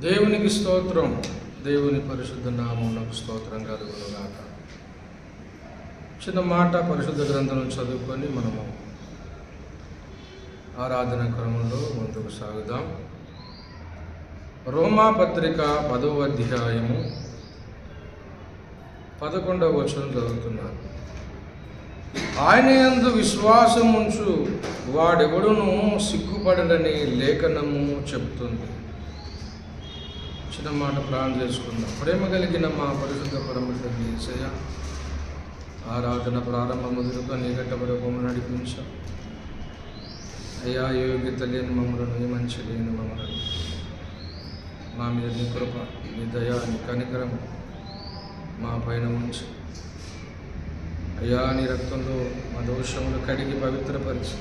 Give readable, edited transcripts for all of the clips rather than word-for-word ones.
దేవునికి స్తోత్రం. దేవుని పరిశుద్ధ నామమునకు స్తోత్రం కలుగునుగాక. చిన్న మాట పరిశుద్ధ గ్రంథం చదువుకొని మనము ఆరాధన క్రమంలో ముందుకు సాగుదాం. రోమా పత్రిక 10వ అధ్యాయము 11వ వచనం చదువుతున్నాను. ఆయన యందు విశ్వాసం ఉంచు వాడెవడును సిగ్గుపడడని లేఖనము చెబుతుంది. చిన్న మాట ప్రార్థన చేసుకుందాం. ప్రేమ కలిగిన మా పరిశుద్ధ పరమ తండ్రి యేసయ్య, ఆరాధన ప్రారంభ మొదలుగా నీ గట్ట వరకు నడిపించా అయ్యా. యోగ్యత లేని మమ్మలను, మంచి లేని మమ్మలను మా మీద నీ కృప, నీ దయా, నీ కనికరం మా పైన ఉంచి అయ్యా, నీ రక్తంలో మా దోషములు కడిగి పవిత్రపరిచి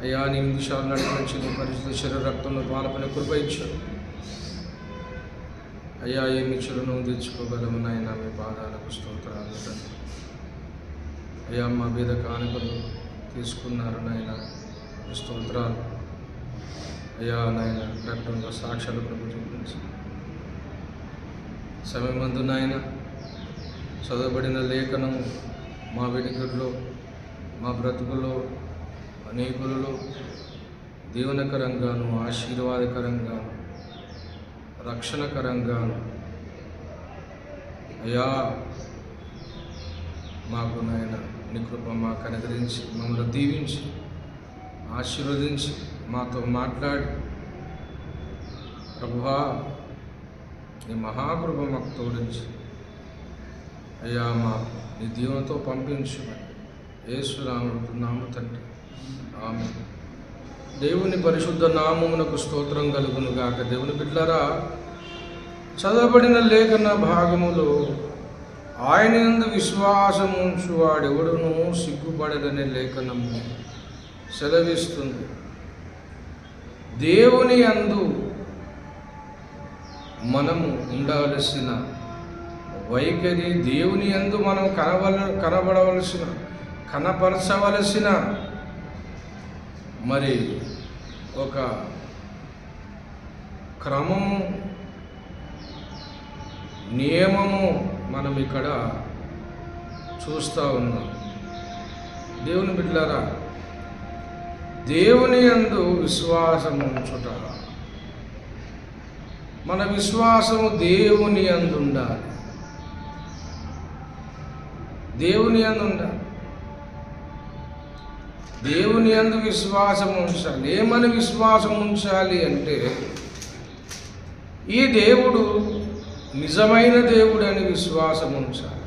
అయ్యా, నీ విషయాలు నడిపించి నీ పరిశుద్ధ శరీర రక్తంలో పాలపైన కృప ఇచ్చారు అయ్యా. ఏమి చెడును తెచ్చుకోగలము నాయన, మీ పాదాలకు స్తోత్రాలు తండ్రి. అయ్యా, మా మీద కానుకలు తీసుకున్నారు నాయన, స్తోత్రాలు అయ్యా. నాయన రక్తంలో సాక్ష్యాలు ప్రభు చూపించి సమయమందు నాయన చదవబడిన లేఖనం మా వెనుకల్లో, మా బ్రతుకుల్లో, అనేకులలో దీవనకరంగాను, ఆశీర్వాదకరంగాను, రక్షణకరంగాను అయ్యా మాకు నాయన నీ కృప మాకు అనుగ్రహించి మమ్మల్ని దీవించి ఆశీర్వదించి మాతో మాట్లాడి ప్రభువా నీ మహాకృప మాకు తోడించి అయ్యా మా నీ దీవెనతో పంపించమని యేసు నామమున తండ్రి, ఆమేన్. దేవుని పరిశుద్ధ నామమునకు స్తోత్రం కలుగునుగాక. దేవుని బిడ్డలారా, చదవబడిన లేఖన భాగములో ఆయన యందు విశ్వాసం ఉంచు వాడెవడును సిగ్గుపడదనే లేఖనము సెలవిస్తుంది. దేవుని యందు మనము ఉండవలసిన వైఖరి, దేవుని యందు మనం కనబడవలసిన, కనపరచవలసిన మరి ఒక క్రమము, నియమము మనం ఇక్కడ చూస్తూ ఉన్నాం. దేవుని బిడ్డలారా, దేవుని యందు విశ్వాసం ఉంచుట, మన విశ్వాసము దేవుని యందు ఉండాలి. దేవుని యందు ఉండాలి. దేవుని యందు విశ్వాసం ఉంచాలి. ఏమని విశ్వాసం ఉంచాలి అంటే, ఈ దేవుడు నిజమైన దేవుడు అని విశ్వాసం ఉంచాలి.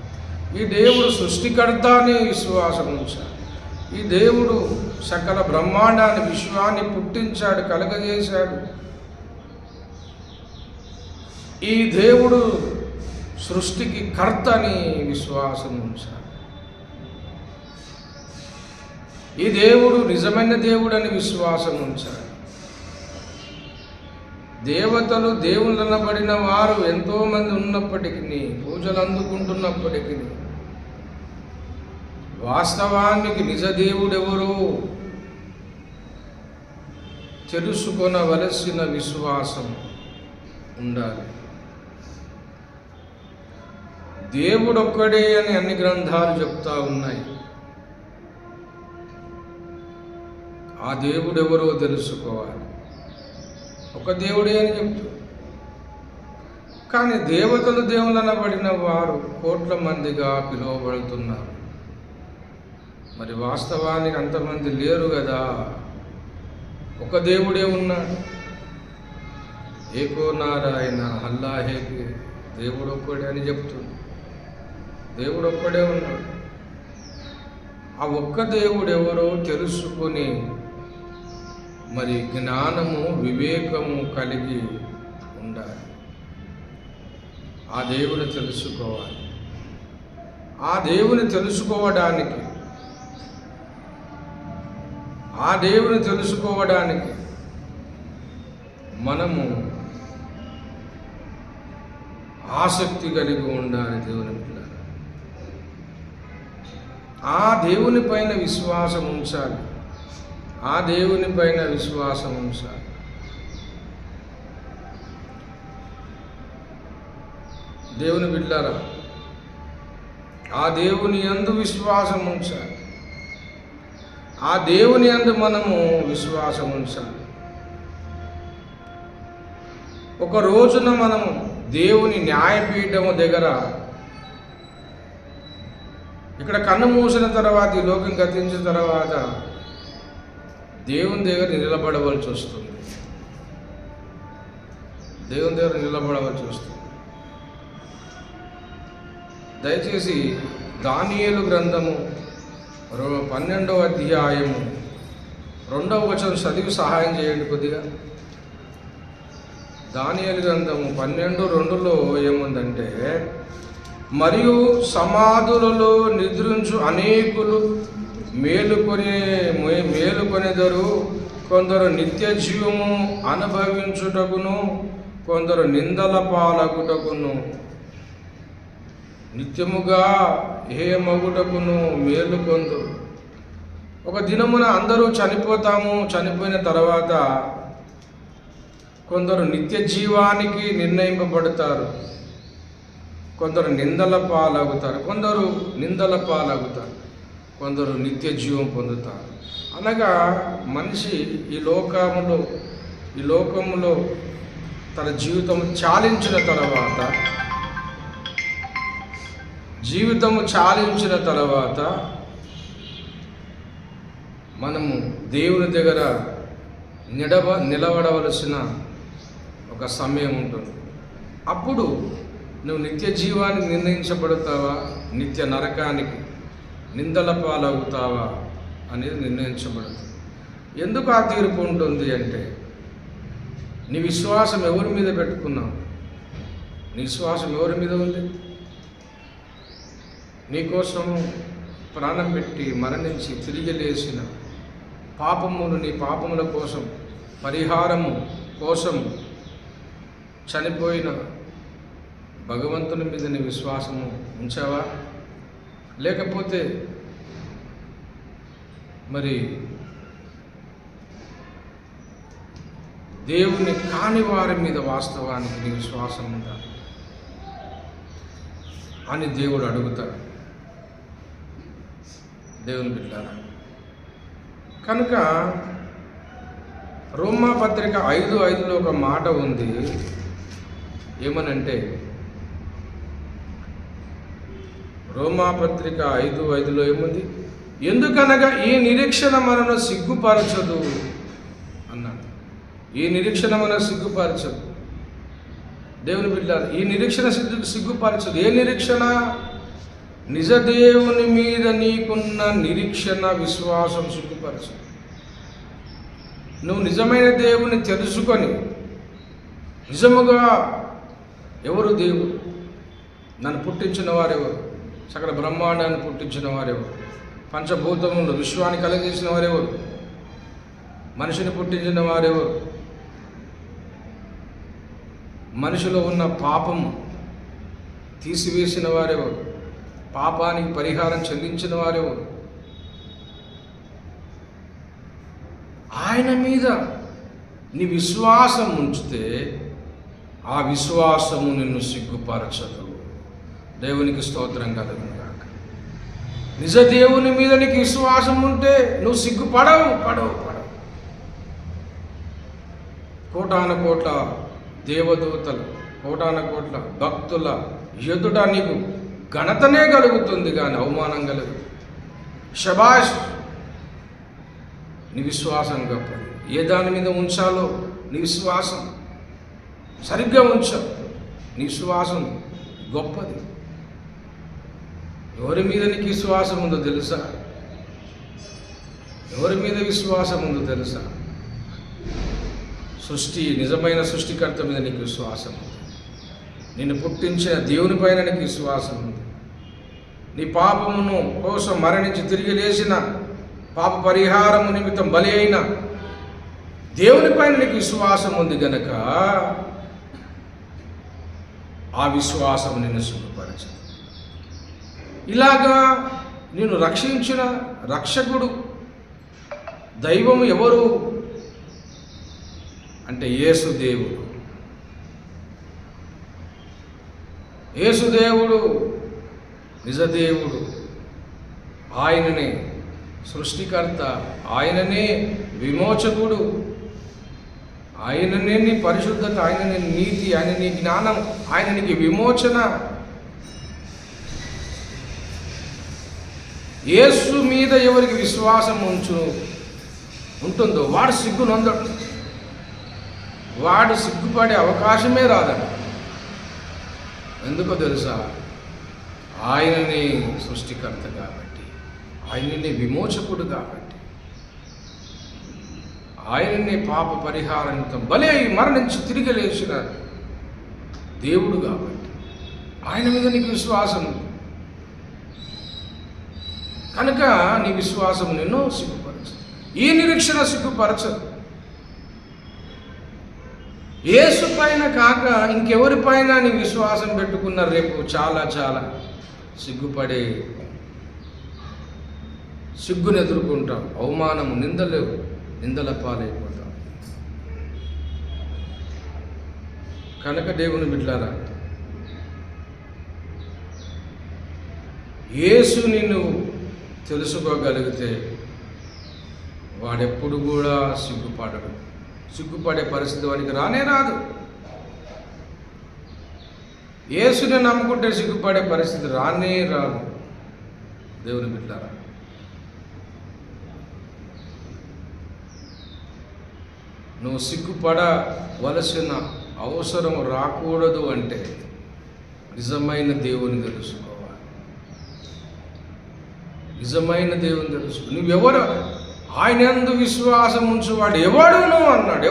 ఈ దేవుడు సృష్టికర్త అని విశ్వాసం ఉంచాలి. ఈ దేవుడు సకల బ్రహ్మాండాన్ని, విశ్వాన్ని పుట్టించాడు, కలగజేశాడు. ఈ దేవుడు సృష్టికి కర్త అని విశ్వాసం ఉంచాలి. ఈ దేవుడు నిజమైన దేవుడు అని విశ్వాసం ఉంచాలి. దేవతలు, దేవుళ్ళు అనబడిన వారు ఎంతోమంది ఉన్నప్పటికీ, పూజలు అందుకుంటున్నప్పటికీ, వాస్తవానికి నిజ దేవుడెవరో తెలుసుకొనవలసిన విశ్వాసం ఉండాలి. దేవుడొక్కడే అని అన్ని గ్రంథాలు చెప్తా ఉన్నాయి. ఆ దేవుడు ఎవరో తెలుసుకోవాలి. ఒక దేవుడే అని చెప్తూ, కానీ దేవతలు, దేవుళ్ళు అనబడిన వారు కోట్ల మందిగా పిలువబడుతున్నారు. మరి వాస్తవానికి అంతమంది లేరు కదా. ఒక దేవుడే ఉన్నాడు. ఏకో నారాయణ అల్లాహేకి, దేవుడు ఒక్కడే అని చెప్తుంది. దేవుడు ఒక్కడే ఉన్నాడు. ఆ ఒక్క దేవుడు ఎవరో తెలుసుకొని మరి జ్ఞానము, వివేకము కలిగి ఉండాలి. ఆ దేవుని తెలుసుకోవాలి. ఆ దేవుని తెలుసుకోవడానికి మనము ఆసక్తి కలిగి ఉండాలి. దేవుని పిల్లలు ఆ దేవుని పైన విశ్వాసం ఉంచాలి. ఆ దేవుని పైన విశ్వాసం ఉంచాలి. దేవుని బిడ్డలారా, ఆ దేవుని యందు విశ్వాసం ఉంచాలి. ఆ దేవుని యందు మనము విశ్వాసం ఉంచాలి. ఒక రోజున మనము దేవుని న్యాయపీఠము దగ్గర, ఇక్కడ కన్ను మూసిన తర్వాత, ఈ లోకం గతించిన తర్వాత దేవుని దగ్గర నిలబడవలసి వస్తుంది. దేవుని దగ్గర నిలబడవలసి వస్తుంది. దయచేసి దానియేలు గ్రంథము 12వ అధ్యాయము 2వ వచనం చదివి సహాయం చేయండి కొద్దిగా. దానియేలు గ్రంథము 12:2లో ఏముందంటే, మరియు సమాధులలో నిద్రించు అనేకులు మేలుకొనెదరు, కొందరు నిత్య జీవము అనుభవించుటకును, కొందరు నిందల పాలగుటకును, నిత్యముగా హేమగుటకును మేలుకొందురు. ఒక దినమున అందరూ చనిపోతాము. చనిపోయిన తర్వాత కొందరు నిత్య జీవానికి నిర్ణయింపబడతారు, కొందరు నిందల పాలగుతారు, కొందరు నిత్య జీవం పొందుతారు. అనగా మనిషి ఈ లోకములో తన జీవితం చాలించిన తర్వాత మనము దేవుని దగ్గర నిలబడవలసిన ఒక సమయం ఉంటుంది. అప్పుడు నువ్వు నిత్య జీవానికి నిర్ణయించబడతావా, నిత్య నరకానికి నిందల పాలవుతావా అనేది నిర్ణయించబడుతుంది. ఎందుకు ఆ తీర్పు ఉంటుంది అంటే, నీ విశ్వాసం ఎవరి మీద పెట్టుకున్నావు? నీ విశ్వాసం ఎవరి మీద ఉంది? నీకోసం ప్రాణం పెట్టి మరణించి తిరిగి లేచిన నీ పాపముల కోసం, పరిహారము కోసం చనిపోయిన భగవంతుని మీద నీ విశ్వాసము ఉంచావా? లేకపోతే మరి దేవుని కాని వారి మీద వాస్తవానికి నీ విశ్వాసం ఉందా అని దేవుడు అడుగుతాడు. దేవుని బిడ్డలారా, కనుక రోమా పత్రిక 5:5లో ఒక మాట ఉంది. ఏమనంటే, రోమా పత్రిక 5:5లో ఏముంది? ఎందుకనగా ఈ నిరీక్షణ మనను సిగ్గుపరచదు అన్నాడు. ఈ నిరీక్షణ మనను సిగ్గుపరచదు. దేవుని బిడ్డలారా, ఈ నిరీక్షణ సిగ్గుపరచదు. ఏ నిరీక్షణ? నిజ దేవుని మీద నీకున్న నిరీక్షణ, విశ్వాసం సిగ్గుపరచదు. నువ్వు నిజమైన దేవుని తెలుసుకొని, నిజముగా ఎవరు దేవుడు, నన్ను పుట్టించిన వారెవరు, సకల బ్రహ్మాండాన్ని పుట్టించిన వారెవరు, పంచభూతములు విశ్వాన్ని కలిగేసిన వారెవరు, మనిషిని పుట్టించిన వారెవరు, మనిషిలో ఉన్న పాపము తీసివేసిన వారెవరు, పాపానికి పరిహారం చెల్లించిన వారెవరు, ఆయన మీద నీ విశ్వాసం ఉంచితే ఆ విశ్వాసము నిన్ను సిగ్గుపరచదు. దేవునికి స్తోత్రం కలుగును గాక. నిజ దేవుని మీద నీకు విశ్వాసం ఉంటే నువ్వు సిగ్గుపడవు. కోటాన కోట్ల దేవదూతలు, కోటాన కోట్ల భక్తుల ఎదుట నీకు ఘనతనే కలుగుతుంది, కానీ అవమానం కలుగుతుంది. శబాష్, నీ విశ్వాసం గొప్పది. ఏ దాని మీద ఉంచాలో నీ విశ్వాసం సరిగ్గా ఉంచావు. నీ విశ్వాసం గొప్పది. ఎవరి మీద నీకు విశ్వాసం ఉందో తెలుసా? ఎవరి మీద విశ్వాసం ఉందో తెలుసా? నిజమైన సృష్టికర్త మీద నీకు విశ్వాసం ఉంది. నిన్ను పుట్టించిన దేవుని పైన నీకు విశ్వాసం ఉంది. నీ పాపమును కోసం మరణించి తిరిగి లేచిన, పాప పరిహారము నిమిత్తం బలి అయిన దేవుని పైన నీకు విశ్వాసం ఉంది గనక ఆ విశ్వాసం నిన్ను సిగ్గుపరచదు. ఇలాగా నిన్ను రక్షించిన రక్షకుడు దైవము ఎవరు అంటే యేసు దేవుడు. యేసుదేవుడు నిజదేవుడు, ఆయననే సృష్టికర్త, ఆయననే విమోచకుడు, ఆయననే నీ పరిశుద్ధత, ఆయననే నీతి, ఆయన నీ జ్ఞానం, ఆయన నీకు విమోచన. యేసు మీద ఎవరికి విశ్వాసం ఉంటుందో వాడు సిగ్గునందడు, వాడు సిగ్గుపడే అవకాశమే రాదండి. ఎందుకో తెలుసా? ఆయననే సృష్టికర్త కాబట్టి, ఆయననే విమోచకుడు కాబట్టి, ఆయననే పాప పరిహారంతో బలి మరణించి తిరిగి లేచిన దేవుడు కాబట్టి ఆయన మీద నీకు విశ్వాసం ఉంది. కనుక నీ విశ్వాసం నిన్ను సిగ్గుపరచదు, ఈ నిరీక్షణ సిగ్గుపరచదు. యేసు పైన కాక ఇంకెవరిపైన నీ విశ్వాసం పెట్టుకున్న రేపు చాలా చాలా సిగ్గుపడే, సిగ్గును ఎదుర్కొంటాం, అవమానము, నిందల పాలైపోతాం. కనుక దేవుని బిడ్డలారా, యేసుని నువ్వు తెలుసుకోగలిగితే వాడెప్పుడు కూడా సిగ్గుపడడు. సిగ్గుపడే పరిస్థితి వాడికి రానే రాదు. యేసుని నమ్ముకుంటే సిగ్గుపడే పరిస్థితి రానే రాదు. దేవుని బిడ్డలారా, నువ్వు సిగ్గుపడవలసిన అవసరం రాకూడదు అంటే నిజమైన దేవుని తెలుసుకోవాలి. నిజమైన దేవుని తెలుసుకో. నువ్వెవరు? ఆయన యందు విశ్వాసం ఉంచువాడు ఎవడును అన్నాడు.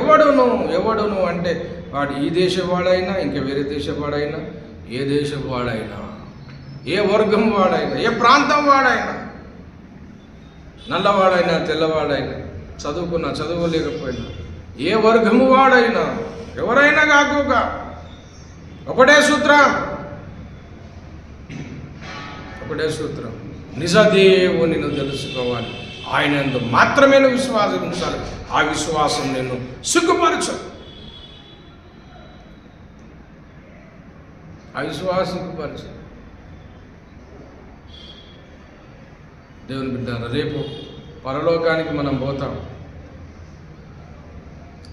ఎవడును అంటే వాడు ఈ దేశవాడైనా, ఇంకా వేరే దేశవాడైనా, ఏ దేశం వాడైనా, ఏ వర్గం వాడైనా, ఏ ప్రాంతం వాడైనా, నల్లవాడైనా, తెల్లవాడైనా, చదువుకున్నా చదువులేకపోయినా, ఏ వర్గము వాడైనా, ఎవరైనా కాకోక ఒకటే సూత్రం, నిజదేవుని నువ్వు తెలుసుకోవాలి. ఆయన యందు మాత్రమే నువ్వు విశ్వాసం ఉంచాలి. ఆ విశ్వాసం నిన్ను సిగ్గుపరచు. ఆ విశ్వాసం సిగ్గుపరచు. దేవుని బిడ్డ, రేపు పరలోకానికి మనం పోతాం.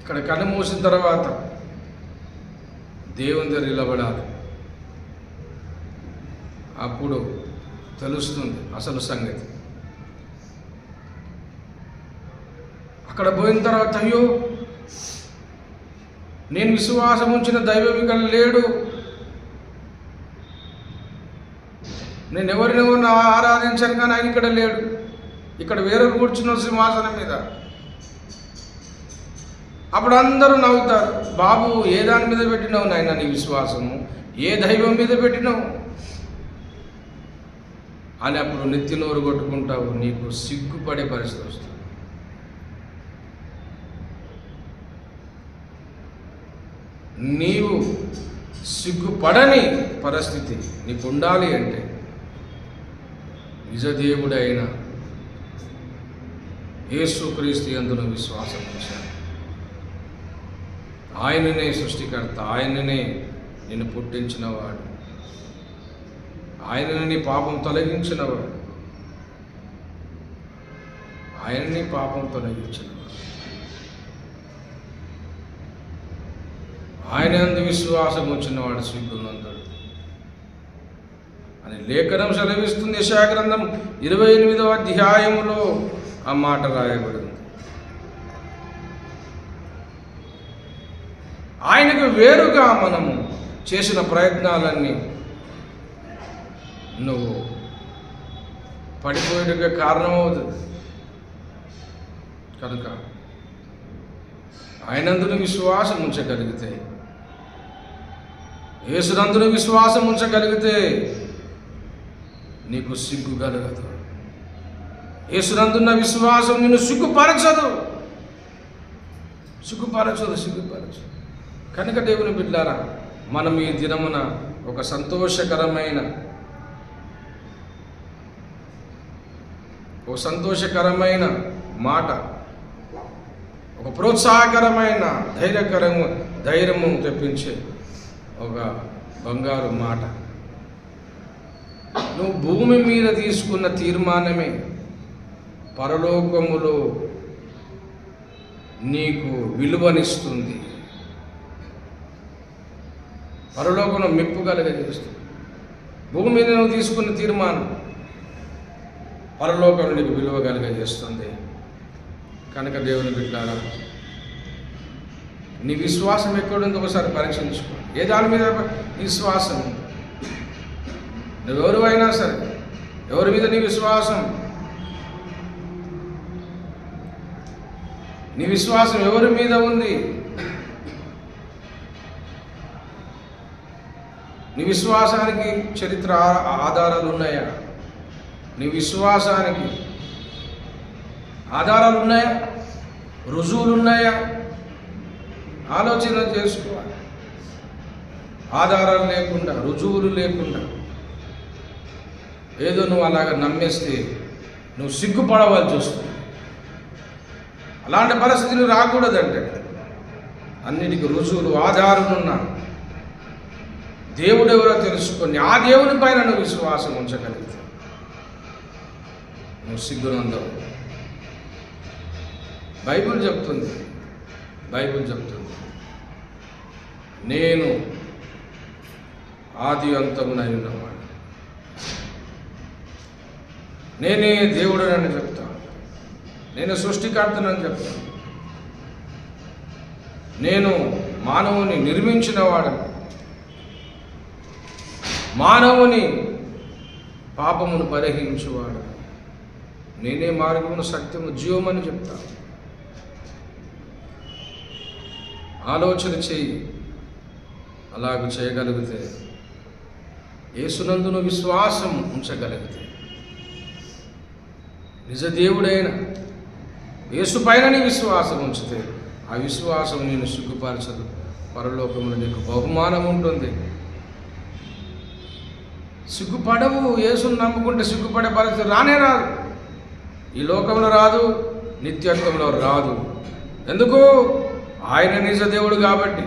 ఇక్కడ కన్ను మూసిన తర్వాత దేవుని దగ్గర నిలబడాలి. అప్పుడు తెలుస్తుంది అసలు సంగతి. అక్కడ పోయిన తర్వాత, అయ్యో నేను విశ్వాసం ఉంచిన దైవం ఇక్కడ లేడు, నేను ఎవరినెవరిని ఆరాధించాను కానీ ఆయన ఇక్కడ లేడు, ఇక్కడ వేరే కూర్చున్న సింహాసనం మీద. అప్పుడు అందరూ నవ్వుతారు, బాబు ఏ దాని మీద పెట్టినావు నాయన నీ విశ్వాసము, ఏ దైవం మీద పెట్టినావు అని. అప్పుడు నెత్తి నోరు కొట్టుకుంటావు, నీకు సిగ్గుపడే పరిస్థితి వస్తుంది. నీవు సిగ్గుపడని పరిస్థితి నీకు ఉండాలి అంటే నిజదేవుడైన యేసుక్రీస్తు యందు విశ్వాసం ఉంచాలి. ఆయననే సృష్టికర్త, ఆయననే నిన్ను పుట్టించినవాడు, ఆయననే నీ పాపం తొలగించినవాడు, ఆయనని పాపం తొలగించినవాడు. ఆయన యందు విశ్వాసం వచ్చినవాడు సిగ్గునందడు అని లేఖనం సెలవిస్తుంది. యెషయా గ్రంథం 28వ అధ్యాయములో ఆ మాట రాయబడింది. ఆయనకు వేరుగా మనము చేసిన ప్రయత్నాలన్నీ నువ్వు పడిపోయేట్టుగా కారణమవుతుంది. కనుక ఆయనందును విశ్వాసం ఉంచగలిగితే, యేసునందును విశ్వాసం ఉంచగలిగితే నీకు సిగ్గు కలగదు. యేసునందున్న విశ్వాసం నిన్ను సిగ్గుపరచదు. కనుక దేవుని బిడ్డలారా, మనం ఈ దినమున ఒక సంతోషకరమైన మాట, ఒక ప్రోత్సాహకరమైన ధైర్యము తెప్పించే ఒక బంగారు మాట నువ్వు భూమి మీద తీసుకున్న తీర్మానమే పరలోకములో నీకు విలువనిస్తుంది, పరలోకంలో మెప్పు కలగజేస్తుంది. భూమి మీద నువ్వు తీసుకున్న తీర్మానం పరలోకంలో నీకు విలువ కలగజేస్తుంది. కనుక దేవుని బిడ్డలారా, నీ విశ్వాసం ఎక్కడుందో ఒకసారి పరీక్షించుకో. ఏ దాని మీద విశ్వాసం? నువ్వెవరు అయినా సరే, ఎవరి మీద నీ విశ్వాసం? నీ విశ్వాసం ఎవరి మీద ఉంది? నీ విశ్వాసానికి చరిత్ర ఆధారాలు ఉన్నాయా? నీ విశ్వాసానికి ఆధారాలు ఉన్నాయా? రుజువులు ఉన్నాయా? ఆలోచన చేసుకోవాలి. ఆధారాలు లేకుండా, రుజువులు లేకుండా ఏదో నువ్వు అలాగా నమ్మేస్తే నువ్వు సిగ్గుపడవలసి వస్తుంది. అలాంటి పరిస్థితులు రాకూడదంటే అన్నిటికీ రుజువులు, ఆధారాలు ఉన్న దేవుడు ఎవరో తెలుసుకొని ఆ దేవుని పైన నువ్వు విశ్వాసం ఉంచగలిగితే నువ్వు సిగ్గునందవు. బైబిల్ చెప్తుంది, నేను ఆది అంతమునై ఉన్నవాడు, నేనే దేవుడనని చెప్తాను, నేను సృష్టికర్తనని చెప్తాను, నేను మానవుని నిర్మించిన వాడని, మానవుని పాపమును పరిహరించువాడు, నేనే మార్గమును సత్యము జీవమని చెప్తాను. ఆలోచన చేయి. అలాగ చేయగలిగితే, యేసునందును విశ్వాసం ఉంచగలిగితే, నిజ దేవుడైన యేసు పైన నీ విశ్వాసం ఉంచితే ఆ విశ్వాసం నేను సిగ్గుపరచదు. పరలోకంలో నీకు బహుమానం ఉంటుంది. సిగ్గుపడవు. యేసును నమ్ముకుంటే సిగ్గుపడే పరిస్థితి రానే రాదు. ఈ లోకంలో రాదు, నిత్యత్వంలో రాదు. ఎందుకు? ఆయన నిజ దేవుడు కాబట్టి.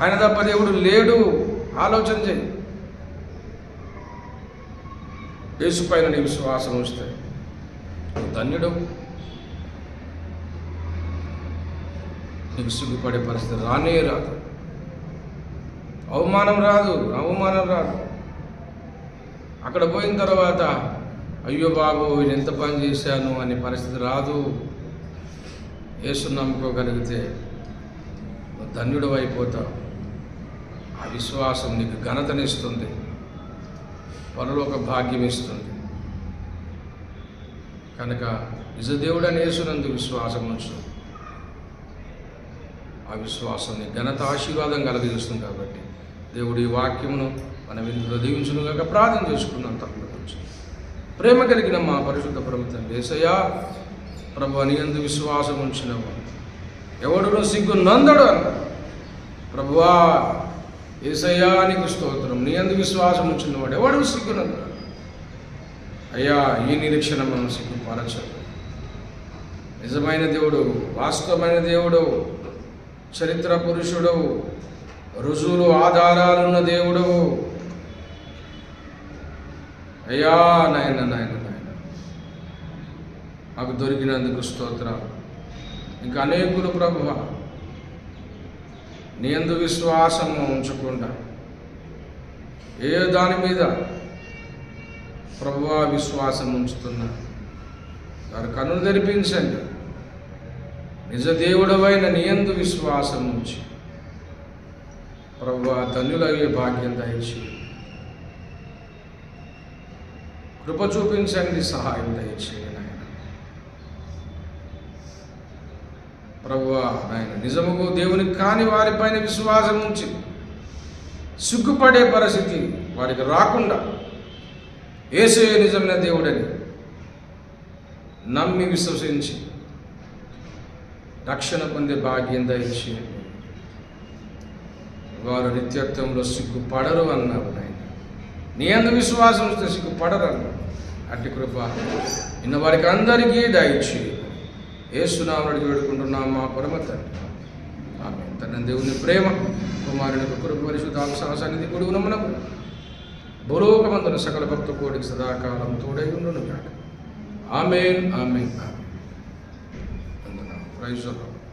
ఆయన తప్ప దేవుడు లేడు. ఆలోచన చేయి. యేసు పైన నీ విశ్వాసం ఉంచితే ధన్యుడు. నీకు సిగ్గుపడే పరిస్థితి రానే రాదు. అవమానం రాదు. అక్కడ పోయిన తర్వాత అయ్యో బాబు నేను ఎంత పని చేశాను అనే పరిస్థితి రాదు. యేసును నమ్ముకోగలిగితే ధన్యుడు అయిపోతావు. ఆ విశ్వాసం నీకు ఘనతనిస్తుంది, పరలోక భాగ్యం ఇస్తుంది. కనుక నిజదేవుడని యేసునందు విశ్వాసం ఉంచు. ఆ విశ్వాసం నీ ఘనత, ఆశీర్వాదం కలగజేస్తుంది. కాబట్టి దేవుడి వాక్యమును మనం ఇందులో దీవించునుగాక ప్రార్థన చేసుకున్నాం. తప్పకుండా ప్రేమ కలిగిన మా పరిశుద్ధ ప్రభుత్వం యేసయ్యా, ప్రభు నీ యందు విశ్వాసం ఉంచినవు ఎవడును సిగ్గు నందడు అన్న ప్రభువా. యేసయ్యా నీకు స్తోత్రం. నీ యందు విశ్వాసం ఉంచినవాడు ఎవడు సిగ్గు నందడు. అయ్యా, ఈ నిరీక్షణ మనం సిగ్గుపరచదు. నిజమైన దేవుడు, వాస్తవమైన దేవుడు, చరిత్ర పురుషుడు, రుజువులు ఆధారాలున్న దేవుడు. అయ్యా నాయన మాకు దొరికినందుకు స్తోత్రాలు. ఇంకా అనేకులు ప్రభువా నీ యందు విశ్వాసము ఉంచకుండా ఏ దాని మీద ప్రభువా విశ్వాసం ఉంచుతున్నా వారి కన్నులు తెరిపించండి. నిజ దేవుడవైన నీ యందు విశ్వాసం ఉంచి ప్రభువా ధన్యులయ్యే భాగ్యం దయచేయి. కృప చూపించండి, సహాయం దయచేయండి నాయన. ప్రభువా నాయన నిజముకు దేవునికి కాని వారిపైన విశ్వాసం ఉంచి సిగ్గుపడే పరిస్థితి వారికి రాకుండా యేసే నిజమైన దేవుడని నమ్మి విశ్వసించి రక్షణ పొందే భాగ్యం దయచేయండి. వారు నిత్యత్వంలో సిగ్గుపడరు అన్నావు నాయన. నీ యందు విశ్వాసం ఉంచితే సిగ్గుపడరు అన్నావు. అట్టి కృప ఇన్న వారికి అందరికీ దయచేయండి. యేసునామమున వేడుకుంటున్నాం మా పరమ తండ్రి. ఆమేన్. తన దేవుని ప్రేమ, కుమారుని కృప, పరిశుద్ధాత్మ సహసన్నిధి కూడి ఉన్నమునకు భూలోకమందున సకల భక్త కోడికి సదాకాలం తోడై ఉండును గాక. Amen amen amen. Praise the lord.